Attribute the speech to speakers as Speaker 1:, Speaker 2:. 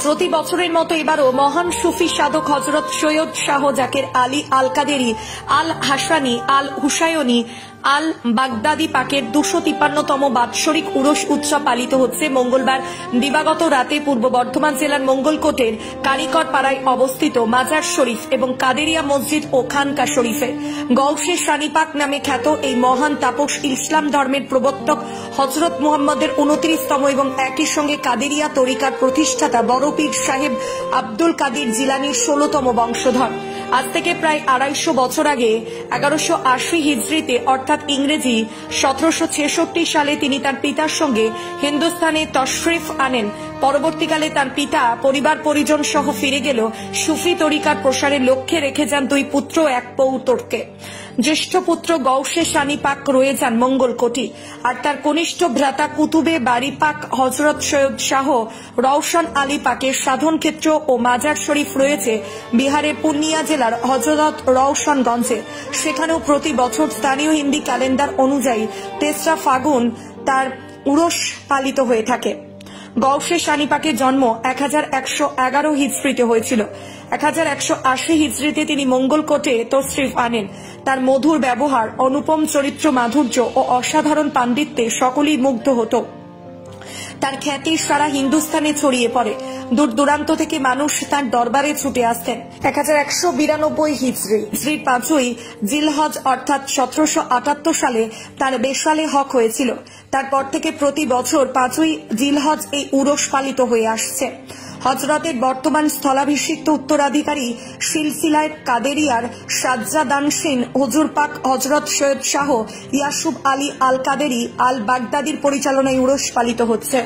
Speaker 1: প্রতি বছরের মতো এবারও মহান সুফি সাধক হযরত সৈয়দ শাহ জাকের আলী আল কাদেরী আল হাসানি আল হুসায়নি আল বাগদাদি পাকের 253তম বাৎসরিক উরস উৎসব পালিত হচ্ছে মঙ্গলবার দিবাগত রাতে পূর্ব বর্ধমান জেলার মঙ্গলকোটের কারিকর পাড়ায় অবস্থিত মাজার শরীফ এবং কাদেরিয়া মসজিদ ও খানকা শরীফে। গৌসে শানি পাক নামে খ্যাত এই মহান তাপস ইসলাম ধর্মের প্রবর্তক হযরত মুহাম্মদের 29তম এবং একই সঙ্গে কাদেরিয়া তরিকার প্রতিষ্ঠাতা বড় পীর সাহেব আব্দুল কাদির জিলানীর 16তম বংশধর। আজ থেকে প্রায় 250 বছর আগে 1180 হিজরিতে অর্থাৎ ইংরেজি 1766 সালে তিনি তার পিতার সঙ্গে হিন্দুস্তানে তশরিফ আনেন। পরবর্তীকালে তার পিতা পরিবার পরিজন সহ ফিরে গেলেও সুফি তরিকার প্রসারের লক্ষ্যে রেখে যান 2 পুত্র ও 1 পৌত্রকে। জ্যেষ্ঠ পুত্র গৌসে শানি পাক রয়ে যান মঙ্গলকোটি, আর তার কনিষ্ঠ ভ্রাতা কুতুবে বাড়ি পাক হযরত সৈয়দ শাহ রওশন আলী পাকের সাধন ক্ষেত্র ও মাজার শরীফ রয়েছে বিহারের পূর্ণিয়া জেলার হযরত রওশনগঞ্জে। সেখানেও প্রতি বছর স্থানীয় হিন্দি ক্যালেন্ডার অনুযায়ী 3রা ফাগুন তার উরস পালিত হয়ে থাকে। গৌসে শানি পাকের জন্ম 1111 হিজরিতে হয়েছিল। 1180 হিজরিতে তিনি মঙ্গলকোটে তশরিফ আনেন। তার মধুর ব্যবহার, অনুপম চরিত্র মাধুর্য ও অসাধারণ পাণ্ডিত্যে সকলেই মুগ্ধ হতো। তার খ্যাতি সারা হিন্দুস্তানে ছড়িয়ে পড়ে। দূর দূরান্ত থেকে মানুষ তার দরবারে ছুটে আসতেন। 1192 হিজরি 5ই জিলহজ অর্থাৎ 1778 সালে তার বেশালে হক হয়েছিল। তারপর থেকে প্রতি বছর 5ই জিলহজ এই উরস পালিত হয়ে আসছে। হযরতের বর্তমান স্থলাভিষিক্ত উত্তরাধিকারী সিলসিলায় কাদেরিয়ার সাজ্জাদানশীন হুজুর পাক হযরত সৈয়দ শাহ ইয়াসুব আলী আল কাদেরী আল বাগদাদির পরিচালনায় উরস পালিত হচ্ছে।